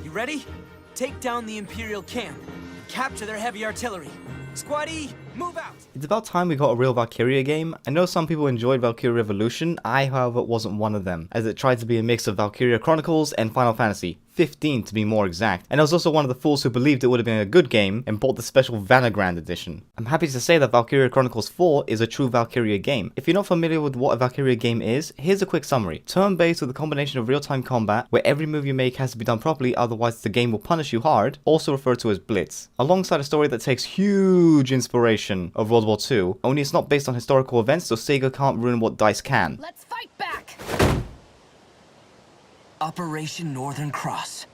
You ready? Take down the Imperial camp. Capture their heavy artillery. Squad E, move out! It's about time we got a real Valkyria game. I know some people enjoyed Valkyria Revolution, I however wasn't one of them, as it tried to be a mix of Valkyria Chronicles and Final Fantasy 15 to be more exact, and I was also one of the fools who believed it would have been a good game and bought the special Vanagrand edition. I'm happy to say that Valkyria Chronicles 4 is a true Valkyria game. If you're not familiar with what a Valkyria game is, here's a quick summary. Turn-based with a combination of real-time combat, where every move you make has to be done properly, otherwise the game will punish you hard, also referred to as Blitz. Alongside a story that takes huge inspiration of World War II, only it's not based on historical events, so Sega can't ruin what DICE can. Let's fight back! Operation Northern Cross.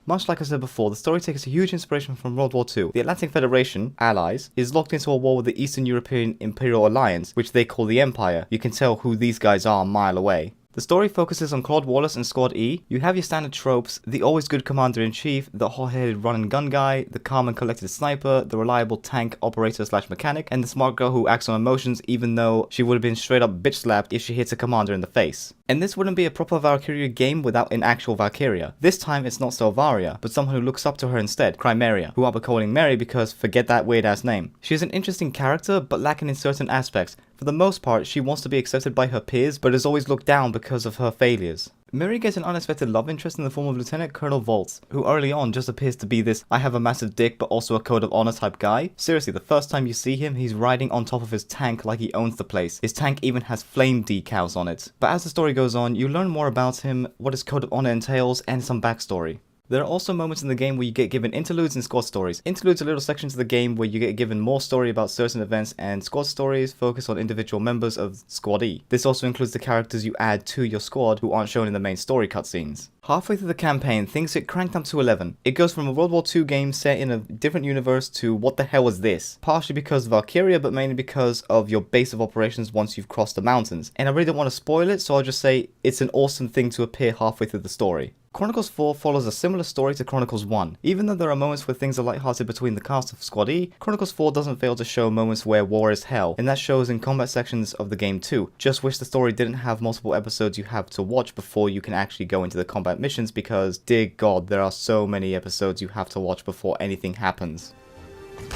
Much like I said before, the story takes a huge inspiration from World War II. The Atlantic Federation, Allies, is locked into a war with the Eastern European Imperial Alliance, which they call the Empire. You can tell who these guys are a mile away. The story focuses on Claude, Wallace and Squad E. You have your standard tropes, the always good commander-in-chief, the hot-headed run-and-gun guy, the calm and collected sniper, the reliable tank operator/mechanic, and the smart girl who acts on emotions even though she would have been straight up bitch-slapped if she hits a commander in the face. And this wouldn't be a proper Valkyria game without an actual Valkyria. This time it's not Selvaria, but someone who looks up to her instead, Chimera, who I'll be calling Mary because forget that weird ass name. She is an interesting character but lacking in certain aspects. For the most part, she wants to be accepted by her peers but is always looked down because of her failures. Mary gets an unexpected love interest in the form of Lieutenant Colonel Volz, who early on just appears to be this I have a massive dick but also a code of honor type guy. Seriously, the first time you see him, he's riding on top of his tank like he owns the place. His tank even has flame decals on it. But as the story goes on, you learn more about him, what his code of honor entails, and some backstory. There are also moments in the game where you get given interludes and squad stories. Interludes are little sections of the game where you get given more story about certain events, and squad stories focus on individual members of Squad E. This also includes the characters you add to your squad who aren't shown in the main story cutscenes. Halfway through the campaign, things get cranked up to 11. It goes from a World War II game set in a different universe to what the hell is this? Partially because of Valkyria, but mainly because of your base of operations once you've crossed the mountains. And I really don't want to spoil it, so I'll just say it's an awesome thing to appear halfway through the story. Chronicles 4 follows a similar story to Chronicles 1. Even though there are moments where things are lighthearted between the cast of Squad E, Chronicles 4 doesn't fail to show moments where war is hell, and that shows in combat sections of the game too. Just wish the story didn't have multiple episodes you have to watch before you can actually go into the combat missions, because dear god, there are so many episodes you have to watch before anything happens.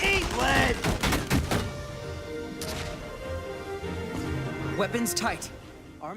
Eat lead! Weapons tight.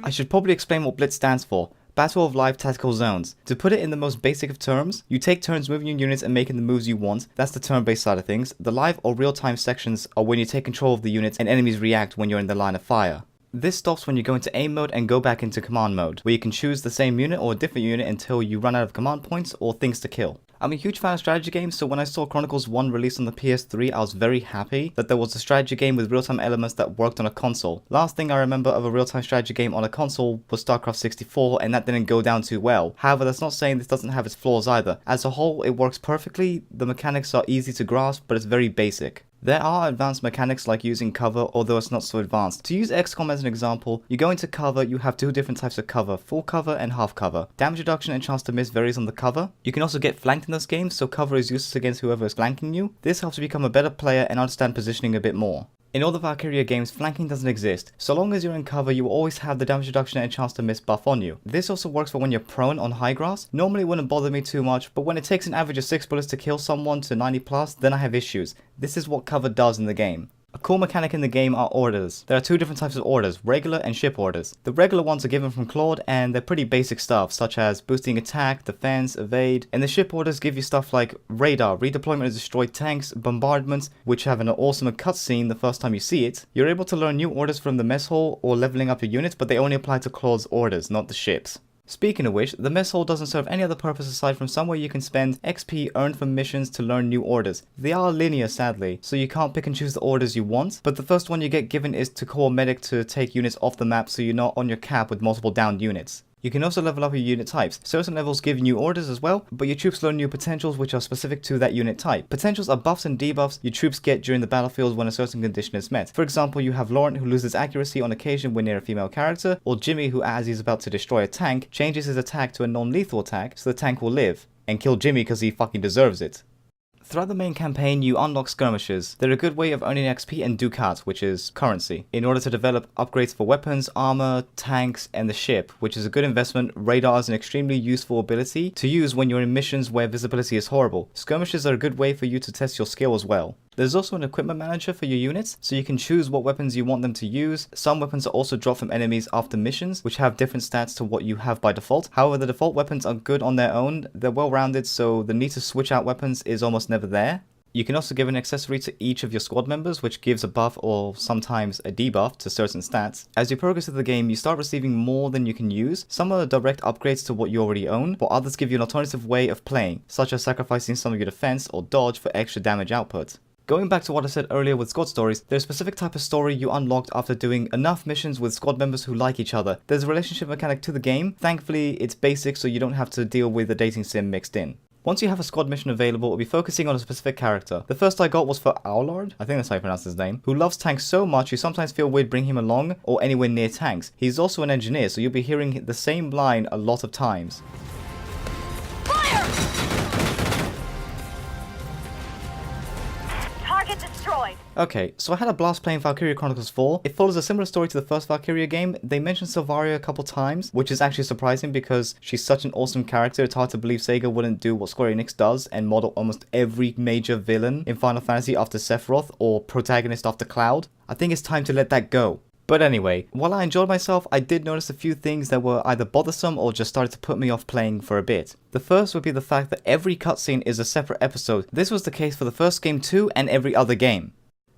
I should probably explain what Blitz stands for. Battle of Live Tactical Zones. To put it in the most basic of terms, you take turns moving your units and making the moves you want. That's the turn-based side of things. The live or real-time sections are when you take control of the units and enemies react when you're in the line of fire. This stops when you go into aim mode and go back into command mode, where you can choose the same unit or a different unit until you run out of command points or things to kill. I'm a huge fan of strategy games, so when I saw Chronicles 1 released on the PS3, I was very happy that there was a strategy game with real-time elements that worked on a console. Last thing I remember of a real-time strategy game on a console was StarCraft 64, and that didn't go down too well. However, that's not saying this doesn't have its flaws either. As a whole, it works perfectly, the mechanics are easy to grasp, but it's very basic. There are advanced mechanics like using cover, although it's not so advanced. To use XCOM as an example, you go into cover, you have two different types of cover, full cover and half cover. Damage reduction and chance to miss varies on the cover. You can also get flanked in those games, so cover is useless against whoever is flanking you. This helps you become a better player and understand positioning a bit more. In all the Valkyria games, flanking doesn't exist. So long as you're in cover, you will always have the damage reduction and chance to miss buff on you. This also works for when you're prone on high grass. Normally it wouldn't bother me too much, but when it takes an average of 6 bullets to kill someone to 90 plus, then I have issues. This is what cover does in the game. A cool mechanic in the game are orders. There are two different types of orders, regular and ship orders. The regular ones are given from Claude and they're pretty basic stuff such as boosting attack, defense, evade, and the ship orders give you stuff like radar, redeployment of destroyed tanks, bombardments, which have an awesome cutscene the first time you see it. You're able to learn new orders from the mess hall or leveling up your units, but they only apply to Claude's orders, not the ships. Speaking of which, the mess hall doesn't serve any other purpose aside from somewhere you can spend XP earned from missions to learn new orders. They are linear sadly, so you can't pick and choose the orders you want, but the first one you get given is to call a medic to take units off the map so you're not on your cap with multiple downed units. You can also level up your unit types. Certain levels give new orders as well, but your troops learn new potentials which are specific to that unit type. Potentials are buffs and debuffs your troops get during the battlefield when a certain condition is met. For example, you have Laurent who loses accuracy on occasion when near a female character, or Jimmy who, as he's about to destroy a tank, changes his attack to a non-lethal attack so the tank will live, and kill Jimmy because he fucking deserves it. Throughout the main campaign, you unlock skirmishes. They're a good way of earning XP and ducat, which is currency, in order to develop upgrades for weapons, armor, tanks, and the ship, which is a good investment. Radar is an extremely useful ability to use when you're in missions where visibility is horrible. Skirmishes are a good way for you to test your skill as well. There's also an equipment manager for your units, so you can choose what weapons you want them to use. Some weapons are also dropped from enemies after missions, which have different stats to what you have by default. However, the default weapons are good on their own. They're well rounded, so the need to switch out weapons is almost never there. You can also give an accessory to each of your squad members, which gives a buff or sometimes a debuff to certain stats. As you progress through the game, you start receiving more than you can use. Some are direct upgrades to what you already own, while others give you an alternative way of playing, such as sacrificing some of your defense or dodge for extra damage output. Going back to what I said earlier with squad stories, there's a specific type of story you unlocked after doing enough missions with squad members who like each other. There's a relationship mechanic to the game. Thankfully, it's basic so you don't have to deal with the dating sim mixed in. Once you have a squad mission available, we'll be focusing on a specific character. The first I got was for Owlard, I think that's how you pronounce his name, who loves tanks so much you sometimes feel weird bringing him along or anywhere near tanks. He's also an engineer, so you'll be hearing the same line a lot of times. Okay, so I had a blast playing Valkyria Chronicles 4. It follows a similar story to the first Valkyria game. They mentioned Sylvaria a couple times, which is actually surprising because she's such an awesome character. It's hard to believe Sega wouldn't do what Square Enix does and model almost every major villain in Final Fantasy after Sephiroth or protagonist after Claude. I think it's time to let that go. But anyway, while I enjoyed myself, I did notice a few things that were either bothersome or just started to put me off playing for a bit. The first would be the fact that every cutscene is a separate episode. This was the case for the first game too and every other game.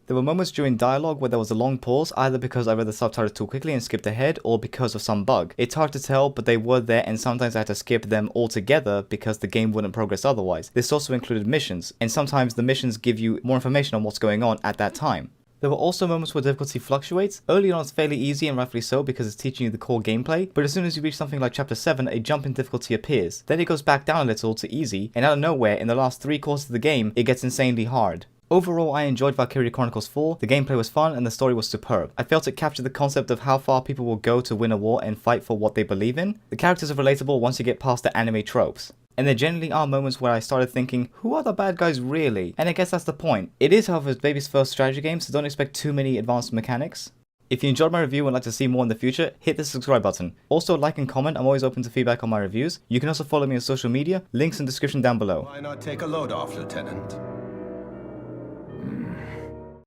There were moments during dialogue where there was a long pause, either because I read the subtitles too quickly and skipped ahead, or because of some bug. It's hard to tell, but they were there and sometimes I had to skip them altogether because the game wouldn't progress otherwise. This also included missions, and sometimes the missions give you more information on what's going on at that time. There were also moments where difficulty fluctuates. Early on it's fairly easy and rightfully so because it's teaching you the core gameplay, but as soon as you reach something like chapter 7, a jump in difficulty appears. Then it goes back down a little to easy, and out of nowhere, in the last 3 quarters of the game, it gets insanely hard. Overall, I enjoyed Valkyria Chronicles 4, the gameplay was fun and the story was superb. I felt it captured the concept of how far people will go to win a war and fight for what they believe in. The characters are relatable once you get past the anime tropes. And there generally are moments where I started thinking, who are the bad guys really? And I guess that's the point. It is, however, baby's first strategy game, so don't expect too many advanced mechanics. If you enjoyed my review and would like to see more in the future, hit the subscribe button. Also, like and comment, I'm always open to feedback on my reviews. You can also follow me on social media, links in the description down below. Why not take a load off, Lieutenant?